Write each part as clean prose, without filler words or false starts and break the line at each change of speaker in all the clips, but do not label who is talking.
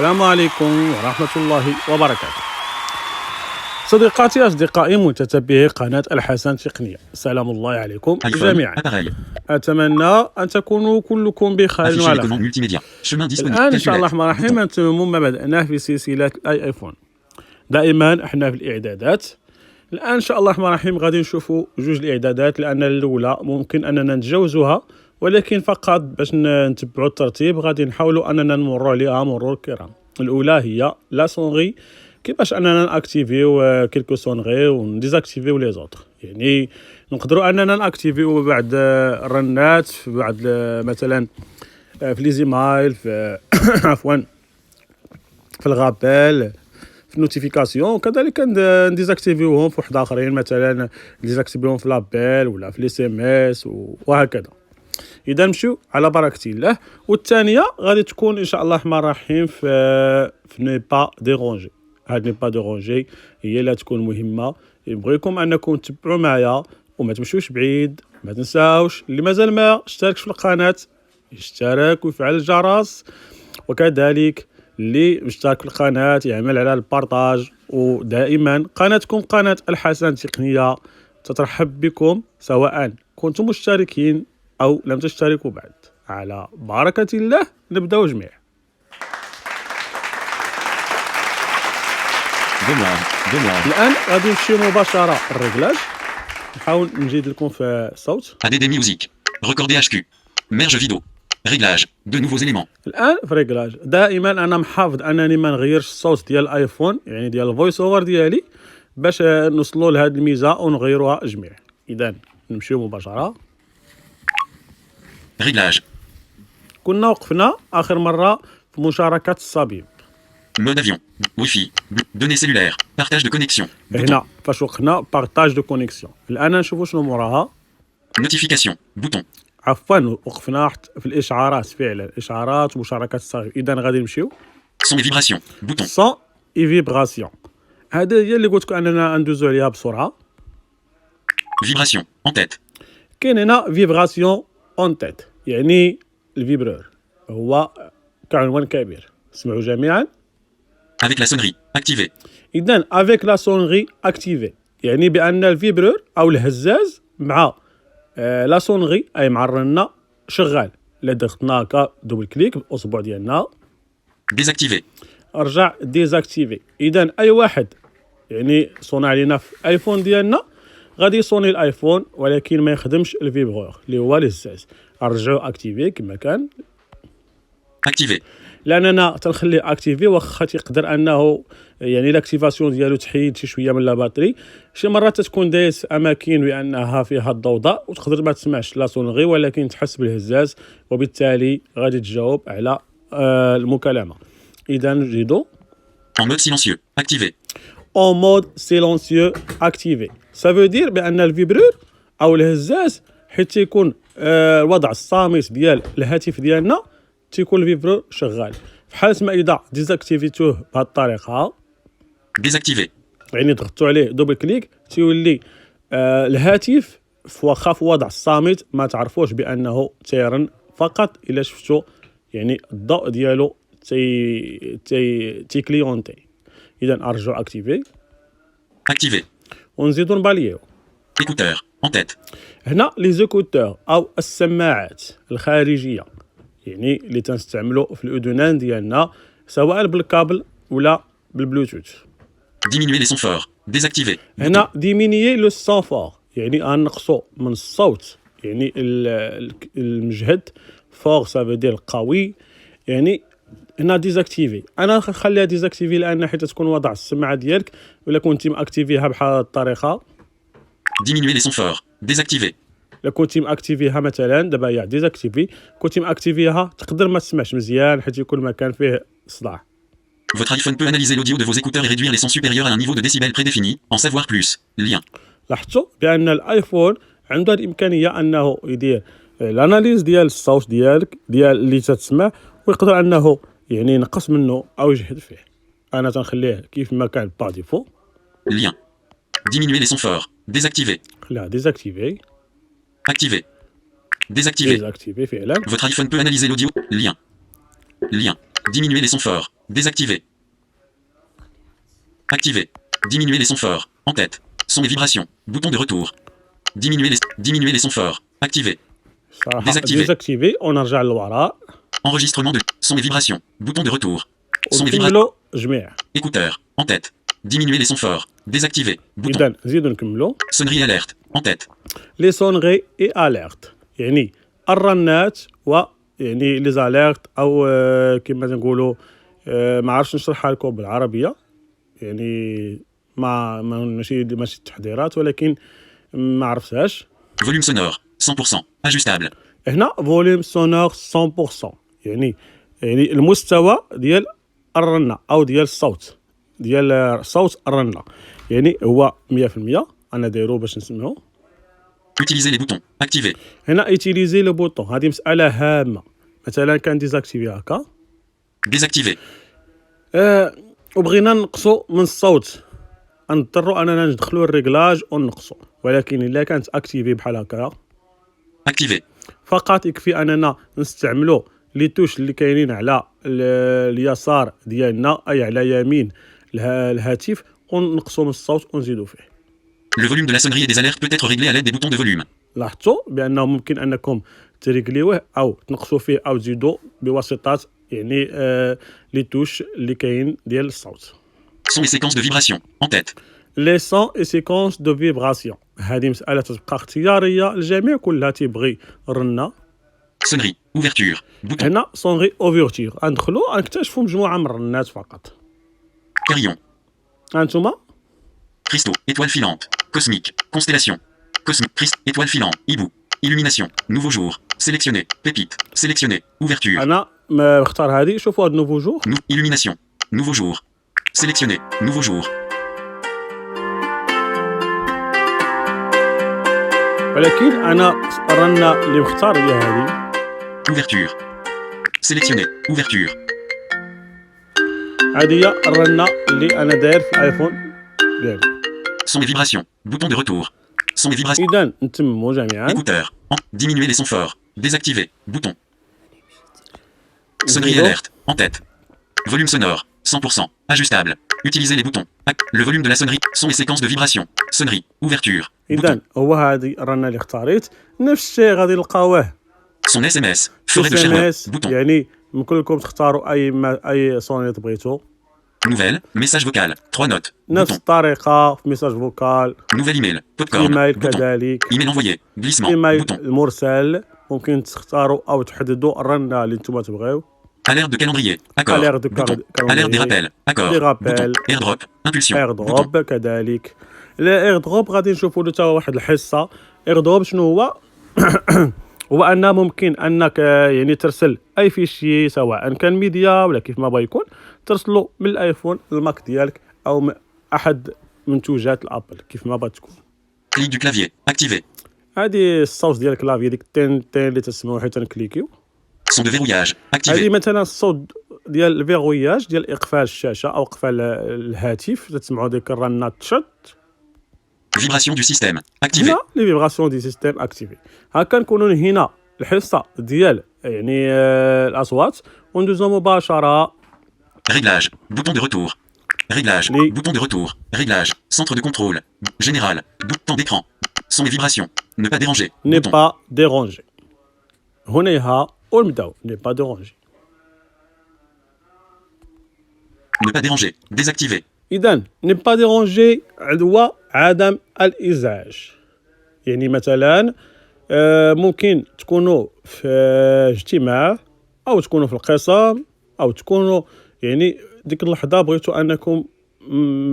السلام عليكم ورحمة الله وبركاته. صديقاتي أصدقائي متتبعي قناة الحسن تقنية، سلام الله عليكم جميعا. أتمنى أن تكونوا كلكم بخير وعلى خير. الآن إن شاء الله الرحمن الرحيم نتمم ما بدأناه في سلسلة آيفون. دائما احنا في الإعدادات. الآن إن شاء الله الرحمن الرحيم غادي نشوفوا جوج الإعدادات، لأن الأولى ممكن أننا نتجاوزها، ولكن فقط باش نتبعوا الترتيب غادي نحاولوا أننا نمروا عليها مرور الكرام. الأولى هي لا سونغي، كيفاش أننا نأكتيفيو كيلكو سونغي ونديزاكتيفيو لي زوطر. يعني نقدروا أننا نأكتيفيو بعض الرنات في بعض مثلا في لي زيمايل في عفوا في الغابيل في النوتيفيكاسيون، وكذلك نديزاكتيفيوهم في واحد اخرين، مثلا نديزاكتيفيوهم في لابيل ولا في لي سي ام اس وهكذا. اذا نمشيو على بركه الله. والثانيه غادي تكون ان شاء الله الرحمن الرحيم في ني با ديرونجي. هاد ني با ديرونجي هي اللي تكون مهمه، نبغيكم انكم تتبعوا معايا وما تمشوش بعيد. ما تنساوش اللي مازال ما اشتركش في القناه يشترك ويفعل الجرس، وكذلك اللي مشترك في القناة يعمل على البارطاج. ودائما قناتكم قناة الحسن تقنية تترحب بكم، سواء كنتم مشتركين أو لم تشتركوا بعد. على بركة الله نبدأ جميع. الآن غادي نمشي مباشرة الريغلاج، نحاول نزيد لكم في الصوت.
ADD Music, Recorder HQ, Merge Vidéo, Réglage, de nouveaux éléments.
الان في ريغلاج دائما انا محافظ انني ما نغيرش الصوت ديال الايفون، يعني ديال الفويس اوفر ديالي، باش نوصلوا لهذه الميزه ونغيروها جميع. اذا نمشيو مباشره.
Réglage,
كنا وقفنا اخر مره في مشاركه الصبيب.
mode avion, Wi-Fi, données cellulaires, partage de connexion.
هنا فاش وقفنا بارطاج دو كونيكسيون. الان نشوفوا شنو موراها.
Notification, bouton.
عفوا وقفنا في الاشعارات، فعلا اشعارات ومشاركات الصبيب. اذا غادي نمشيو
Son et vibration, bouton.
سون اي فيبراسيون. هذا هي اللي قلت لكم اننا ندوزو عليها بسرعه.
Vibration, en tête.
كاين هنا فيبراسيون اون تيت، يعني الفيبرور هو كعنوان كبير. اسمعوا جميعا.
Avec la sonnerie, activée.
اذا افيك لا سونغي اكتيفي، يعني بان الفيبرور او الهزاز مع لا سونغي اي مع الرنه شغال. الا ضغطنا هكا دوبل كليك بالاصبع ديالنا
Désactivé.
رجع ديزاكتيفي. اذا اي واحد يعني صنع علينا في الايفون ديالنا غادي يصوني الايفون ولكن ما يخدمش الفيبرور اللي هو الهزاز، نرجعو اكتيفي كما كان.
Activé.
لاننا تنخليه اكتيفي واخا تيقدر انه يعني الاكتيفاسيون ديالو تحيد شي شويه من لا باتري. شي مرات تكون دايس اماكن بانها فيها الضوضاء وتقدر ما تسمعش لا سونغي، ولكن تحس بالهزاز وبالتالي غادي تجاوب على المكالمه. اذا نجدو
En mode silencieux, activé.
en mode silencieux activé. ça veut dire بان الفيبرور او الهزاز حيت تيكون الوضع الصامت ديال الهاتف ديالنا تيكون الفيبرور شغال. في حالة ما اذا ديزاكتيفيتوه بهذه الطريقه،
Désactivé.
يعني ضغطوا عليه دوبل كليك، تيولي الهاتف واخا في وضع الصامت ما تعرفوش بانه تيرن، فقط الا شفتوا يعني الضوء ديالو تي كليونتي. اذا ارجعوا اكتيفي
Activé.
ونزيدو نباليو.
Écouteur, en tête.
هنا لي زيكوتور او السماعات الخارجيه، يعني اللي تنستعملوا في الاذنان ديالنا سواء بالكابل ولا بالبلوتوث.
Diminuer les sons forts. Désactivé.
هنا ديمينيي لو سون فور، يعني غنقصوا من الصوت، يعني المجهد. فور سافو دير قوي، يعني هنا ديزاكتيفي. انا نخليها ديزاكتيفي لان حيت تكون وضع السماعه ديالك ولا كنتي ماكتيفيها بحال هذه الطريقه.
Diminuer les sons forts. Désactivé.
الا كنتي ماكتيفيها مثلا دابا هي ديزاكتيفي، كنتي ماكتيفيها تقدر ما تسمعش مزيان حيت يكون المكان فيه صداع.
Votre iPhone peut analyser l'audio de vos écouteurs et réduire les sons supérieurs à un niveau de décibels prédéfini. En savoir plus. Lien.
لاحظتوا بان الايفون عنده الامكانيه انه يدير الاناليز ديال الصوت ديالك ديال اللي تسمع، ويقدر انه يعني ينقص منه او يجهد فيه. انا تنخليه كيف ما كان با ديفو.
Lien. Diminuer les sons forts. Désactivé.
خليها ديزاكتيفي.
Activé. Désactivé.
ديزاكتيفي فعلا.
Votre iPhone peut analyser l'audio. Lien. Lien. Diminuer les sons forts. Désactiver. Activer. Diminuer les sons forts. En tête. Son et vibrations. Bouton de retour. Diminuer les sons forts. Activer. Désactiver.
ديزاكتيفي ونرجع للوراء
Enregistrement de son et vibrations. Bouton de retour. Son et vibrations.
ونكملوا جميع.
Écouteurs. En tête. Diminuer les sons forts. Désactiver. Bouton.
اذا نزيدوا نكملوا.
Sonnerie alerte. En tête.
لي سونغي اي اليرت يعني الرنات و يعني لي زاليرت او كما تنقولوا ما عرفتش نشرحها لكم بالعربيه يعني ماشي تحضيرات ولكن ما عرفتهاش.
Volume sonore. 100%. Ajustable.
هنا فوليوم سونور 100% يعني المستوى ديال الرنه او ديال الصوت ديال صوت الرنه يعني هو 100%. انا دايرو باش نسمعو.
Utiliser les boutons. Activer.
هنا ايتيليزي لو بوطون هذه مساله هامه. مثلا كان ديزاكتيفي هكا
Désactiver.
وبغينا نقصوا من الصوت نضطروا اننا ندخلوا الريغلاج ونقصوا ولكن الا كانت اكتيفي بحال هكا
Activer.
فقط يكفي اننا نستعملوا لي توش اللي كاينين على اليسار ديالنا اي على يمين الهاتف ونقصوا من الصوت ونزيدوا فيه.
Le volume de la sonnerie et des alertes peut être réglé à l'aide des boutons de volume.
لاحظتوا بانه ممكن انكم تريغليوه او تنقصوا فيه او تزيدوا بواسطه يعني لي توش اللي كاين ديال الصوت.
Son et séquences de vibration. En tête.
لي سون اي سيكونس دو فيبراسيون هذه مساله تبقى اختياريه الجميع كلها تيبغي رنه.
Sonnerie. Ouverture. Bouton.
هنا سونغي اوفيرتير ندخلوا نكتشفوا مجموعه من الرنات فقط.
Carillon.
هانتوما
Cristaux. Étoile filante. Cosmique. Constellation. Cosmique. Étoile filante. Hibou. Illumination. Nouveau jour. Sélectionner. Pépite. Sélectionner. Ouverture.
انا ما بختار هذه. شوفوا هاد نوفو جور.
Illumination. Nouveau jour. Sélectionner. Nouveau jour.
ولكن انا الرنه اللي مختار هي هذه.
Ouverture. Sélectionner. Ouverture.
هذه هي الرنه اللي انا داير في الايفون ديالي.
Son et vibration. Bouton de retour. Son et vibration.
اذا نتمموا جميعا.
Écouteurs. Diminuer les sons forts. Désactiver. Bouton. Sonnerie
Zéro.
alerte. En tête. Volume sonore. 100%. Ajustable. Utiliser les boutons. Le volume de la sonnerie. Son et séquences de vibration. Sonnerie. Ouverture.
اذا هو هذه الرنه اللي اختاريت نفس الشيء غادي نلقاوه.
Son SMS. Forêt de Sherwood.
SMS
Bouton.
يعني يمكن لكم تختاروا اي صونيت بغيتو.
Nouvelle. Message vocal. 3 notes.
نفس
Bouton.
الطريقه في ميساج فوكال.
Nouvel email. Popcorn.
ايميل
Bouton.
كذلك.
Email envoyé. Glissement.
ايميل
Bouton.
المرسل ممكن تختاروا او تحددوا الرنه اللي نتوما تبغيو.
Alerte de calendrier. Accord.
Alerte de
Bouton.
calendrier.
Alerte des rappels. Accord.
Des rappels.
Bouton. Airdrop. Impulsion.
اير
Bouton.
دروب كذلك. الاير دروب غادي نشوفوا له حتى واحد الحصه. اير دروب شنو هو؟ هو ان ممكن انك يعني ترسل اي فيشي سواء كان ميديا ولا كيف ما بغا يكون ترسله من الايفون للماك ديالك او من احد منتوجات الابل كيف ما بغات تكون.
Clic du clavier. Activé.
هذه الصوت ديال الكلافي ديك تين تين اللي تسمعوا حيت نكليكيو.
Son de verrouillage.
هذه
Activé.
مثلا الصوت ديال الفيغوياج ديال اقفال الشاشه او اقفال الهاتف تسمعوا ديك الرنات تشط.
Vibration du système. Activé.
هنا لي فيبراسيون دي سيستيم اكتيفي. هكا نكونوا هنا الحصه ديال يعني الاصوات وندوزو مباشره.
Réglage. Bouton de retour. Réglage.
Les-
Bouton de retour. Réglage. Centre de contrôle. Général. Temps d'écran. Son et vibration. Ne pas déranger.
ني
Bouton.
با ديرونجي. هنا ونبداو ني با ديرونجي.
Ne pas déranger. Désactivé.
اذا ني با ديرونجي هو عدم الازعاج. يعني مثلا ممكن تكونوا في اجتماع او تكونوا في القسم او تكونوا يعني ديك اللحظه بغيتوا انكم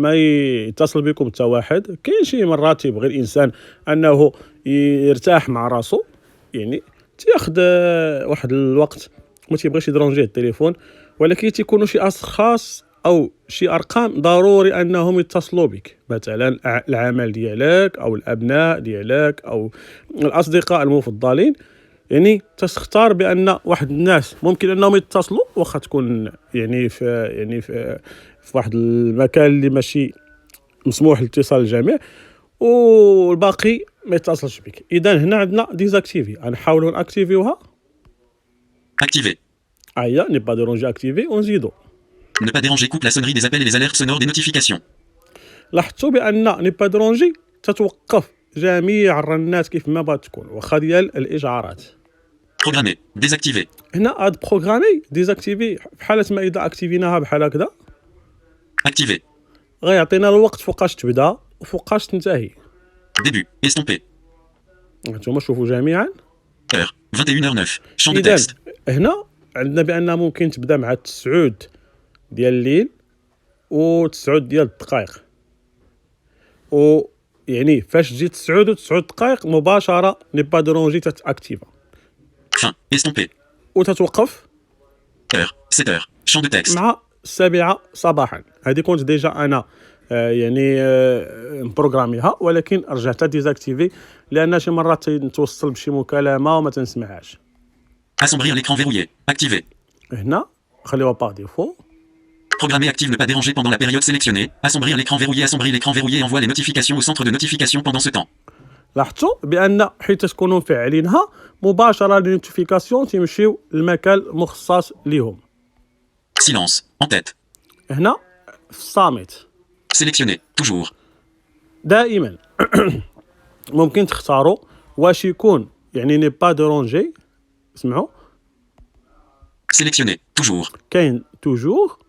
ما يتصل بكم حتى واحد. كاين شي مرات يبغي الانسان انه يرتاح مع راسو يعني تياخذ واحد الوقت ما تيبغيش يدرونجيه التليفون ولكن تيكونوا شي اشخاص او شي ارقام ضروري انهم يتصلوا بك مثلا العمل ديالك او الابناء ديالك او الاصدقاء المفضلين. يعني تختار بان واحد الناس ممكن انهم يتصلوا واخا تكون يعني في واحد المكان اللي ماشي مسموح الاتصال الجميع والباقي ما يتصلش بك. اذا هنا عندنا ديزاكتيفي غنحاولوا ناكتيفيوها.
Activé.
هيا ني با ديرونجي اكتيفي ونزيدو.
Ne pas déranger coupe la sonnerie des appels et les alertes sonores des notifications.
لاحظتوا بان ني با درونجي تتوقف جميع الرنات كيف ما بغات تكون واخا ديال الاشعارات.
Programmer. Désactiver.
هنا هاد بروغرامي ديزاكتيفي في حاله ما اذا اكتيفيناها بحال هكذا
Activer.
غيعطينا الوقت فوقاش تبدا وفوقاش تنتهي.
Début. Estompé.
هانتوما شوفوا جميعا.
Heure. 21h09. Champ de
اذا
texte.
هنا عندنا بان ممكن تبدا مع 9 ديال الليل و9 ديال الدقائق، و يعني فاش تجي 9 و9 دقائق مباشره ني با درونجي تتاكتيفا
Fin. Estompé.
وتتوقف
Heure. 7h. Champ de texte.
مع 7 صباحا. هذه كنت ديجا انا مبروغراميها، ولكن رجعتها ديزاكتيفي لان شي مرات نتوصل بشي مكالمه وما تنسمعهاش.
Assombrir l'écran verrouillé. Activer.
هنا خليوها باغ ديفو.
Programmer active ne pas déranger pendant la période sélectionnée. Assombrir l'écran verrouillé. Assombrir l'écran verrouillé et envoie les notifications au centre de notification pendant ce temps.
لاحظتوا بان حيت تكونوا مفعلينها مباشره لي نوتيفيكاسيون تيمشيو للمكان المخصص ليهم.
Silence. En tête.
هنا في الصامت
Sélectionner. Toujours.
دائما ممكن تختاروا واش يكون يعني ني با دورونجي. اسمعوا
Sélectionner. Toujours.
كاين توجور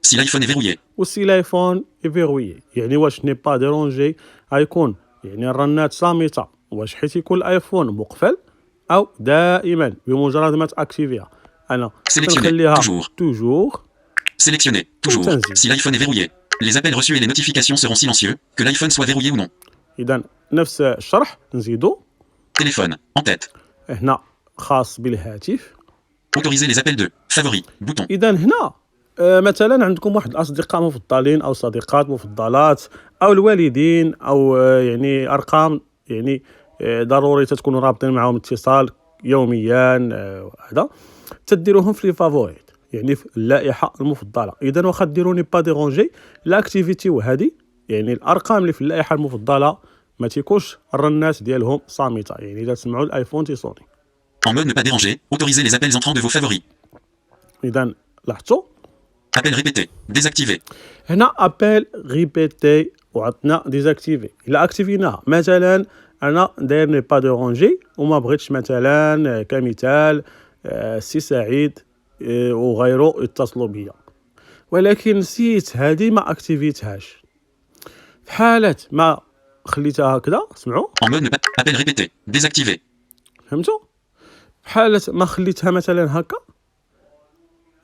Si l'iPhone est verrouillé.
وسي لايفون يفيروي، يعني واش ني با ديرونجي غيكون يعني الرنات صامته، واش حيت يكون الايفون مقفل او دائما بمجرد ما تاكتيفيها انا كنخليها توجور.
Sélectionner. Toujours.
Tanzim.
Si l'iPhone est verrouillé. Les appels reçus et les notifications seront silencieux, que l'iPhone soit verrouillé ou non.
اذا نفس الشرح نزيدو.
Téléphone. En tête.
هنا خاص بالهاتف.
Autoriser les appels de favoris. Bouton.
اذا هنا مثلا عندكم واحد الاصدقاء مفضلين او صديقات مفضلات او الوالدين او يعني ارقام يعني ضروري تكونوا رابطين معهم اتصال يوميا، هذا تديروهم في لي فافوريت يعني في اللائحه المفضله. اذا واخا ديروا ني با ديرونجي لاكتيفيتي وهذه يعني الارقام اللي في اللائحه المفضله ما تيكونش الرنات ديالهم صامته، يعني اذا تسمعوا الايفون تيصوني.
En mode ne pas déranger. Autoriser les appels entrants de vos favoris.
اذا لاحظتوا
Appel répété. Désactivé.
هنا ابل ريبيتي وعطنا ديزاكتيفي. الا اكتيفيناها مثلا انا داير ني با دورونجي وما بغيتش مثلا كمثال سي سعيد وغيره يتصلوا بيا، ولكن نسيت هذه ما اكتيفيتهاش، في حاله ما خليتها هكذا اسمعوا
En mode ne pas. Appel répété. Désactivé.
فهمتوا، في حاله ما خليتها مثلا هكا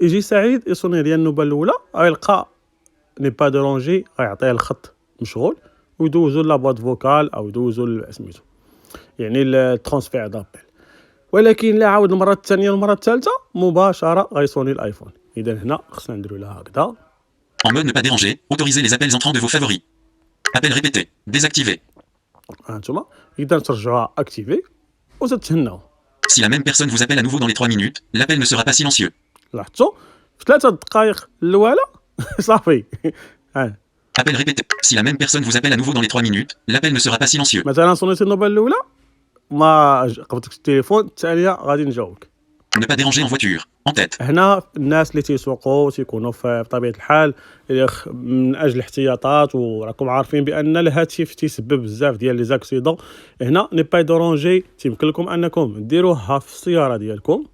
يجي سعيد يصوني ديال النوبه الاولى غيلقى ني با دورونجي غيعطيه الخط مشغول ويدوزو لا بواد فوكال او يدوزو سميتو يعني الترانسفير دابل، ولكن لا عاود المره الثانيه المره الثالثه مباشره غيصوني الايفون. اذا هنا خصنا نديرو لها هكذا.
En mode ne pas déranger. Autoriser les appels entrants de vos favoris. Appel répété. Désactivé.
هانتوما اذا ترجعوها اكتيفي وتتهناو.
Si la même personne vous appelle à nouveau dans les 3 minutes, l'appel ne sera pas silencieux.
لاحظتوا في 3 دقائق الاولى صافي.
Appel répété. Si la même personne vous appelle à nouveau dans les 3 minutes, l'appel ne sera pas silencieux.
مثلا صونيتي النوبه الاولى ما قبضتك التليفون الثانيه غادي نجاوبك.
Ne pas déranger en voiture. En tête.
هنا الناس اللي تيسوقوا تيكونوا في طبيعه الحال من اجل الاحتياطات، وراكم عارفين بان الهاتف تيسبب بزاف ديال لي زاكسيدون. هنا ني با دورونجي تيمكن لكم انكم ديروها في السياره ديالكم.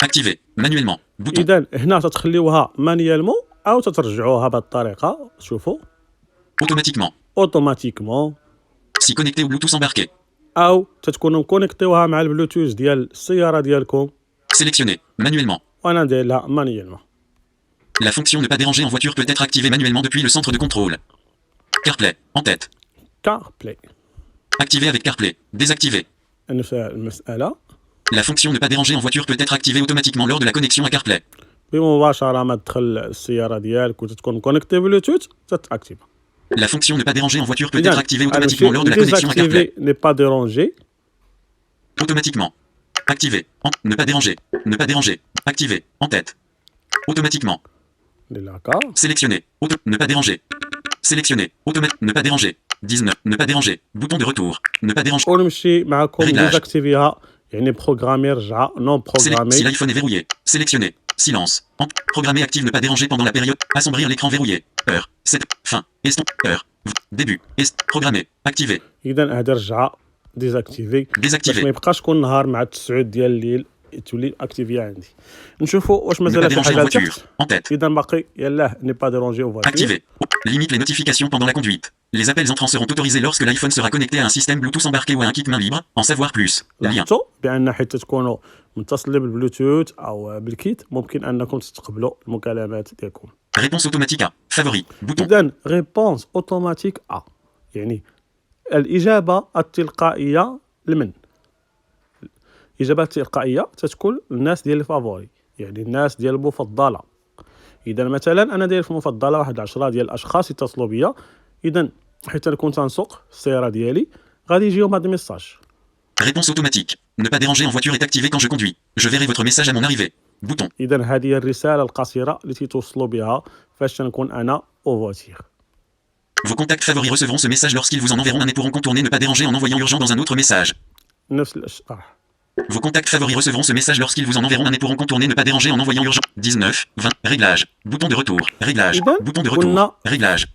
Activer. Manuellement. Bouton.
اذا هنا تتخليوها مانيالمون او تترجعوها بهذه الطريقه. شوفوا
Automatiquement.
اوتوماتيكمون
Si connecté au Bluetooth embarqué.
او تتكونوا كونيكتيوها مع البلوتوث ديال السياره ديالكم.
Sélectionner. Manuellement.
وانا ندير لها مانيالمون.
La fonction ne pas déranger en voiture peut être activée manuellement depuis le centre de contrôle. CarPlay. En tête.
كار بلاي
Activé avec CarPlay. Désactivé.
نفس المساله.
La fonction ne pas déranger en voiture peut être activée automatiquement lors de la connexion à CarPlay.
بمباشره ما تدخل السياره ديالك وتتكون كونيكتي بلوتوث تتاكتيف.
La fonction ne pas déranger en voiture peut être activée automatiquement lors de la connexion à CarPlay.
Ne pas déranger.
Automatiquement. Activé. Ne pas déranger. Ne pas déranger. Activé. En tête. Automatiquement.
D'accord.
Sélectionner. Ne pas déranger. Sélectionner. Ne pas déranger. 19. Ne pas déranger. Bouton de retour. Ne pas déranger.
ونمشي معكم
Réglage.
ديزاكتيفيها يعني بروغرامي رجع نون
Si
بروغرامي.
l'iPhone est verrouillé. Sélectionner. Silence. Programmer active ne pas déranger pendant la période. Assombrir l'écran verrouillé. Heure. 7. Fin. Heure. Début. Programmer. Activer.
اذا هذه رجعه ديزاكتيفي باش ما
Désactiver.
يبقاش كل نهار مع 9 ديال الليل تولي اكتيفيا عندي. نشوفوا واش
Ne pas
مازال شي
déranger en
حاجه
voiture.
تحت.
En tête.
اذا باقي يلاه ني با ديرونجي او فواتور.
Activer. Limite les notifications pendant la conduite. Les appels entrants seront autorisés lorsque l'iPhone sera connecté à un système Bluetooth embarqué ou à un kit main libre. En savoir plus. Lien.
لاحظتوا بان حيت تكونوا متصلين بالبلوتوث او بالكيت ممكن انكم تستقبلوا المكالمات ديالكم.
Réponse automatique à. Favori. Bouton.
اذا ريبونس اوتوماتيك يعني الاجابه التلقائيه لمن؟ الاجابه التلقائيه تتكون للناس ديال الفافوري، يعني الناس ديال المفضله. اذا مثلا انا داير في المفضله واحد 10 ديال الاشخاص يتصلوا بيا، اذا حيت انا كنت تنسوق السياره ديالي غادي يجيهم هاد الميساج.
Réponse automatique. Ne pas déranger en voiture est activé quand je conduis. Je verrai votre message à mon arrivée. Bouton.
اذا هذه هي الرساله القصيره التي توصلوا بها فاش تنكون انا او فواتير.
Vos contacts favoris recevront ce message lorsqu'ils vous en enverront un et pourront contourner ne pas déranger en envoyant urgent dans un autre message.
نفس الاشطاح.
Vos contacts favoris recevront ce message lorsqu'ils vous en enverront un et pourront contourner ne pas déranger en envoyant urgent. 19, 20, réglage. Bouton de retour. Réglage.
إذن
Bouton de
قلنا
retour. Réglage.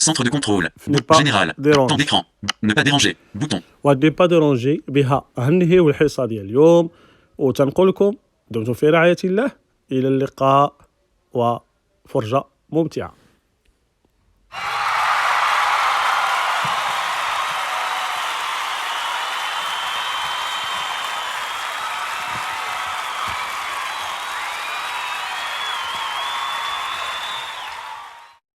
Centre de contrôle.
Ne pas
Général.
déranger.
Temps d'écran. Ne pas déranger. Bouton.
ودي با ديرونجي بها هنهيو الحصه ديال اليوم، وتنقول لكم دمتم في رعايه الله، الى اللقاء وفرجه ممتعه.